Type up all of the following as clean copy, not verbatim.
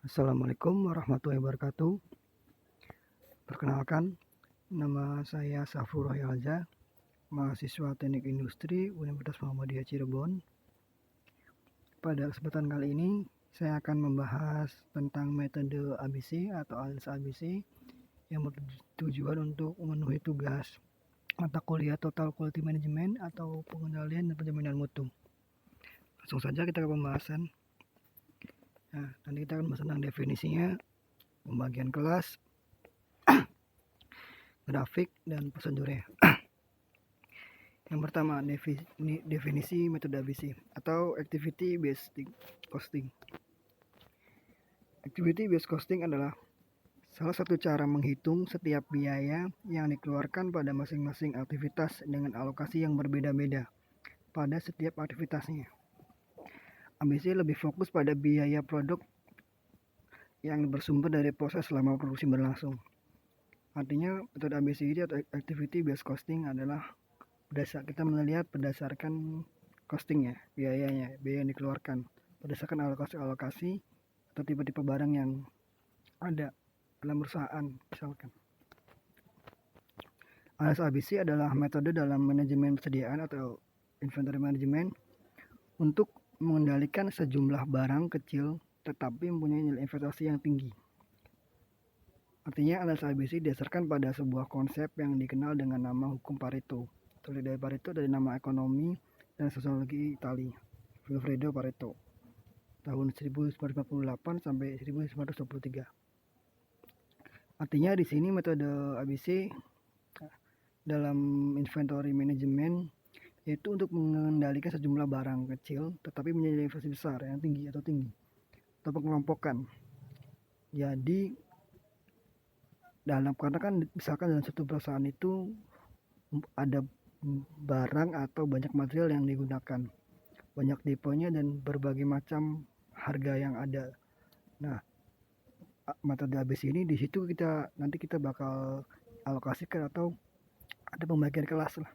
Assalamualaikum warahmatullahi wabarakatuh. Perkenalkan, nama saya Safur Rohyalza, mahasiswa Teknik Industri Universitas Muhammadiyah Cirebon. Pada kesempatan kali ini, saya akan membahas tentang metode ABC atau ALS ABC yang bertujuan untuk memenuhi tugas mata kuliah Total Quality Management atau pengendalian dan penjaminan mutu. Langsung saja kita ke pembahasan. Nah, nanti kita akan bahas tentang definisinya, pembagian kelas, grafik, dan prosedurnya. Yang pertama, definisi metode ABC atau Activity Based Costing. Activity Based Costing adalah salah satu cara menghitung setiap biaya yang dikeluarkan pada masing-masing aktivitas dengan alokasi yang berbeda-beda pada setiap aktivitasnya. ABC lebih fokus pada biaya produk yang bersumber dari proses selama produksi berlangsung. Artinya metode ABC ini atau Activity Based Costing adalah kita melihat berdasarkan costingnya, biaya yang dikeluarkan berdasarkan alokasi atau tipe-tipe barang yang ada dalam perusahaan. Misalkan ALS ABC adalah metode dalam manajemen persediaan atau inventory management untuk mengendalikan sejumlah barang kecil tetapi mempunyai nilai investasi yang tinggi. Artinya ALS ABC didasarkan pada sebuah konsep yang dikenal dengan nama hukum Pareto. Teori dari Pareto dari nama ekonomi dan sosiologi Italia, Vilfredo Pareto, tahun 1948 sampai 1923. Artinya di sini metode ABC dalam inventory management yaitu untuk mengendalikan sejumlah barang kecil tetapi menjadi investasi besar yang tinggi atau pengelompokan. Jadi karena kan misalkan dalam satu perusahaan itu ada barang atau banyak material yang digunakan, banyak tipenya dan berbagai macam harga yang ada. Nah, metode ABC ini di situ nanti kita bakal alokasikan atau ada pembagian kelas lah.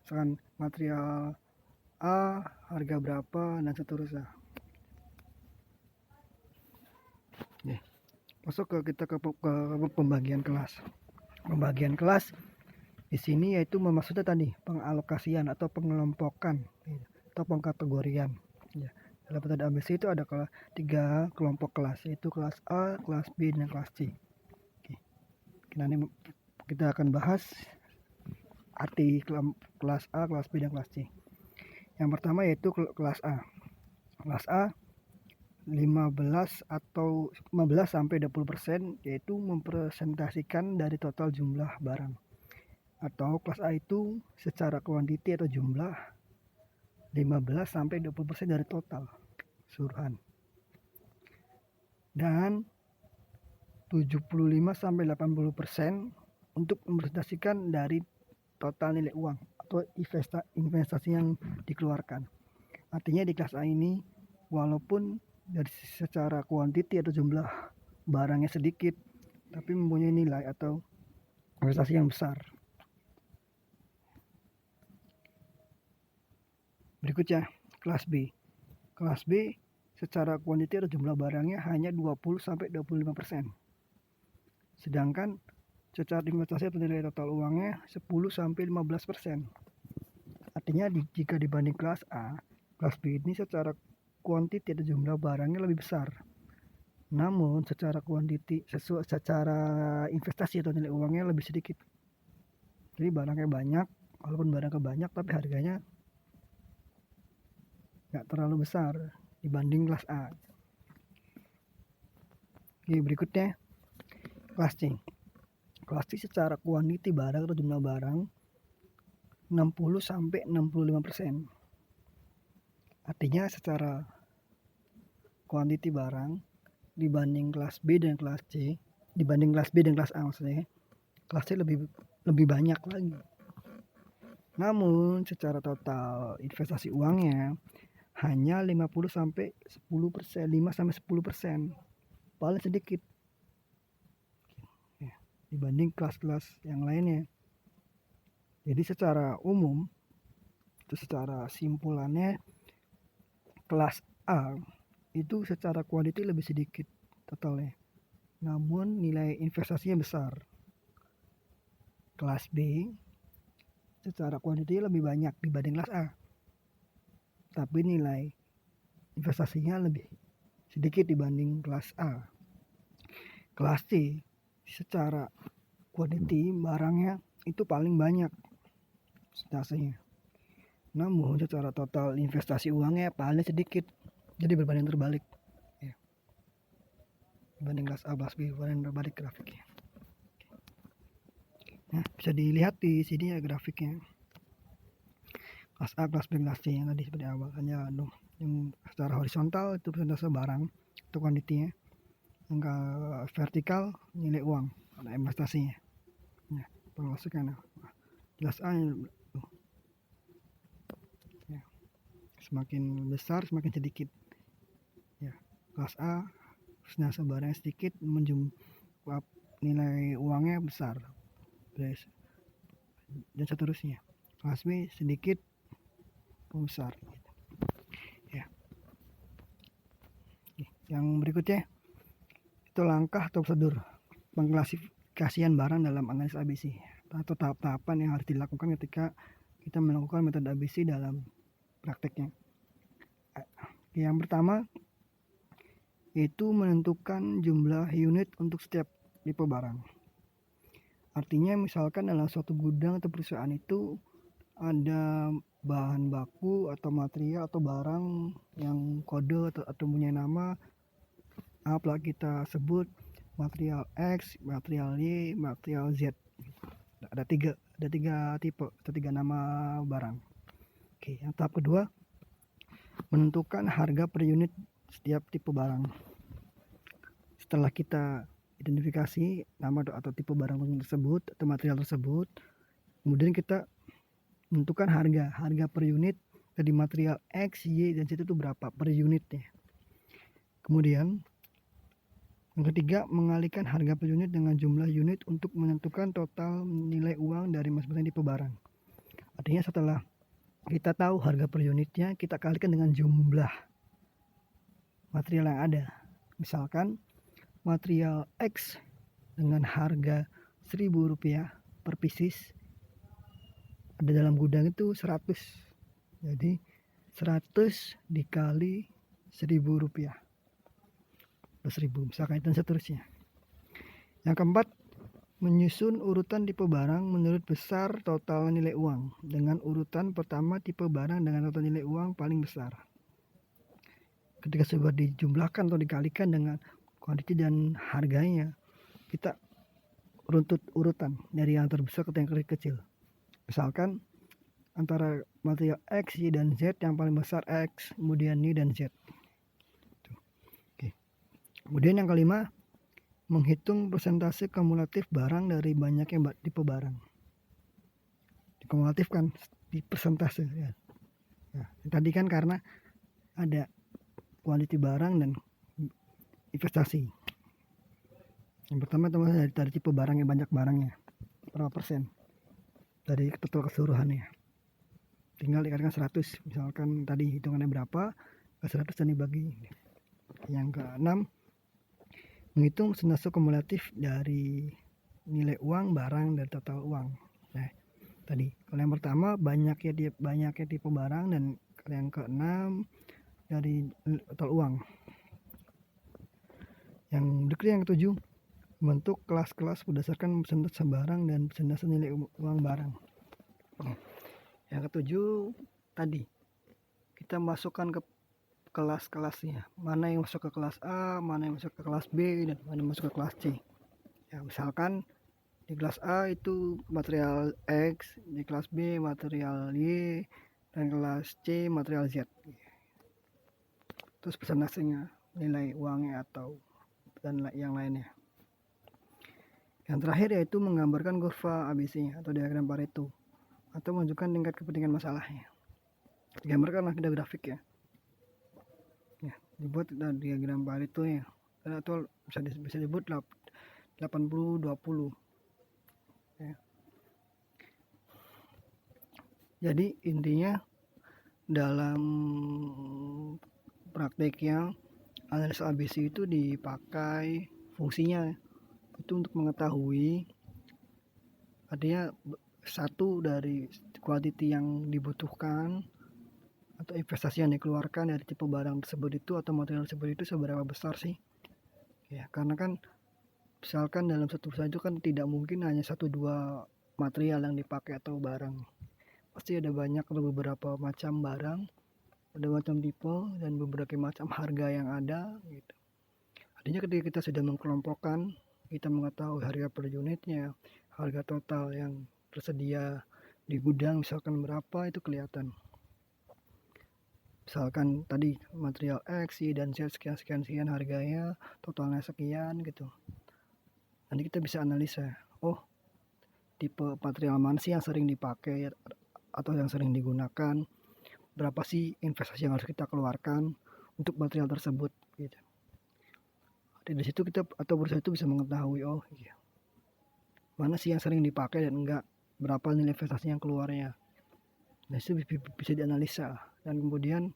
Misalkan material A harga berapa dan seterusnya. Masuk kita ke pembagian kelas. Pembagian kelas di sini yaitu maksudnya tadi pengalokasian atau pengelompokan atau pengkategorian. Ya. Dalam metode ABC itu ada 3 kelompok kelas, yaitu kelas A, kelas B, dan kelas C. Oke. Nanti kita akan bahas arti kelas A, kelas B, dan kelas C. Yang pertama yaitu kelas A. Kelas A 15 sampai 20% yaitu mempresentasikan dari total jumlah barang. Atau kelas A itu secara kuantiti atau jumlah 15 sampai 20% dari total keseluruhan. Dan 75 sampai 80% untuk mempresentasikan dari total nilai uang atau investasi yang dikeluarkan. Artinya di kelas A ini walaupun dari secara kuantiti atau jumlah barangnya sedikit tapi mempunyai nilai atau investasi yang besar. Berikutnya kelas B. Kelas B secara kuantiti atau jumlah barangnya hanya 20 sampai 25%. Sedangkan secara investasi atau nilai total uangnya 10 sampai 15%. Artinya jika dibanding kelas A, kelas B ini secara kuantiti atau jumlah barangnya lebih besar. Namun secara investasi atau nilai uangnya lebih sedikit. Jadi barangnya banyak, walaupun barangnya banyak tapi harganya nggak terlalu besar dibanding kelas A. Oke, berikutnya kelas C. Kelas C secara kuantiti barang atau jumlah barang 60 sampai 65%. Artinya secara kuantiti barang dibanding kelas B dan kelas C, dibanding kelas B dan kelas A maksudnya, kelas C lebih banyak lagi. Namun secara total investasi uangnya hanya 50 sampai 10%, 5 sampai 10%. Paling sedikit dibanding kelas-kelas yang lainnya. Jadi secara umum itu secara simpulannya kelas A itu secara kuantiti lebih sedikit totalnya. Namun nilai investasinya besar. Kelas B secara kuantiti lebih banyak dibanding kelas A, tapi nilai investasinya lebih sedikit dibanding kelas A. Kelas C secara kuantiti barangnya itu paling banyak presentasinya, namun secara total investasi uangnya paling sedikit, jadi berbanding terbalik ya. Dibanding kelas A, kelas B berbanding terbalik grafiknya. Nah, bisa dilihat di sini ya grafiknya. Kelas A, kelas B, kelas C yang tadi seperti awal, hanya yang secara horizontal itu persentase barang itu kuantitinya, yang ke vertikal nilai uang ada investasinya ya, pengemasukan. Kelas A ya, semakin besar semakin sedikit ya. Kelas A persentase barangnya sedikit, nilai uangnya besar dan seterusnya. Kelas B sedikit besar ya. Yang berikutnya itu langkah atau prosedur pengklasifikasian barang dalam analisis ABC atau tahap-tahapan yang harus dilakukan ketika kita melakukan metode ABC dalam prakteknya. Yang pertama yaitu menentukan jumlah unit untuk setiap tipe barang. Artinya misalkan dalam suatu gudang atau perusahaan itu ada bahan baku atau material atau barang yang kode atau punya nama apa kita sebut material X, material Y, material Z. Ada tiga tipe atau tiga nama barang. Oke, yang tahap kedua menentukan harga per unit setiap tipe barang. Setelah kita identifikasi nama atau tipe barang tersebut atau material tersebut, kemudian kita menentukan harga per unit dari material X, Y, dan Z itu berapa per unitnya. Kemudian yang ketiga, mengalihkan harga per unit dengan jumlah unit untuk menentukan total nilai uang dari masing-masing tipe barang. Artinya setelah kita tahu harga per unitnya, kita kalikan dengan jumlah material yang ada. Misalkan material X dengan harga Rp1.000 per pieces, ada dalam gudang itu 100. Jadi 100 dikali Rp1.000 plus 1000 misalkan, dan seterusnya. Yang keempat, menyusun urutan tipe barang menurut besar total nilai uang, dengan urutan pertama tipe barang dengan total nilai uang paling besar. Ketika sudah dijumlahkan atau dikalikan dengan kuantiti dan harganya, kita runtut urutan dari yang terbesar ke yang kecil. Misalkan antara material X, Y, dan Z, yang paling besar X, kemudian Y dan Z. Oke. Kemudian yang kelima, menghitung persentase kumulatif barang dari banyaknya tipe barang. Dikumulatifkan di persentase ya. Nah, tadi kan karena ada kuantiti barang dan investasi. Yang pertama dari tipe barang yang banyak barangnya, berapa persen dari total keseluruhannya. Tinggal dikalikan 100, misalkan tadi hitungannya berapa, ke 100 dan dibagi. Yang keenam, menghitung persentase kumulatif dari nilai uang barang dari total uang. Nah, tadi kalau yang pertama banyaknya tipe barang, dan yang keenam dari total uang. Yang berikutnya yang ketujuh, membentuk kelas-kelas berdasarkan persentase barang dan persentase nilai uang barang. Yang ketujuh tadi kita masukkan ke kelas-kelasnya, mana yang masuk ke kelas A, mana yang masuk ke kelas B, dan mana yang masuk ke kelas C. Ya, misalkan di kelas A itu material X, di kelas B material Y, dan kelas C material Z. Terus persentasenya, nilai uangnya atau dan yang lainnya. Yang terakhir yaitu menggambarkan kurva ABC atau diagram Pareto atau menunjukkan tingkat kepentingan masalahnya. Digambarkanlah kita grafik ya. Ya, dibuat diagram Pareto ya. Atau bisa disebut 80-20. Ya. Jadi intinya dalam prakteknya analisa ABC itu dipakai fungsinya itu untuk mengetahui artinya satu dari quantity yang dibutuhkan atau investasi yang dikeluarkan dari tipe barang tersebut itu atau material tersebut itu seberapa besar sih ya, karena kan misalkan dalam satu perusahaan itu kan tidak mungkin hanya satu dua material yang dipakai atau barang, pasti ada banyak atau beberapa macam barang, ada macam tipe dan beberapa macam harga yang ada gitu. Artinya ketika kita sudah mengkelompokkan, kita mengetahui harga per unitnya, harga total yang tersedia di gudang misalkan berapa, itu kelihatan. Misalkan tadi material X, Y, dan Z sekian harganya, totalnya sekian gitu. Nanti kita bisa analisa, oh tipe material mana sih yang sering dipakai atau yang sering digunakan, berapa sih investasi yang harus kita keluarkan untuk material tersebut gitu. Dari situ kita atau perusahaan itu bisa mengetahui, oh iya, mana sih yang sering dipakai dan enggak, berapa nilai investasi yang keluarnya. Nah itu bisa dianalisa dan kemudian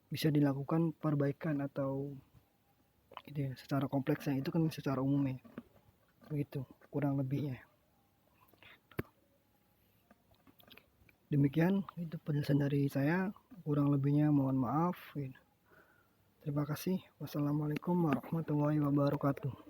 bisa dilakukan perbaikan atau gitu ya, secara kompleksnya itu kan secara umumnya begitu kurang lebihnya. Demikian itu penjelasan dari saya, kurang lebihnya mohon maaf. Terima kasih. Wassalamualaikum warahmatullahi wabarakatuh.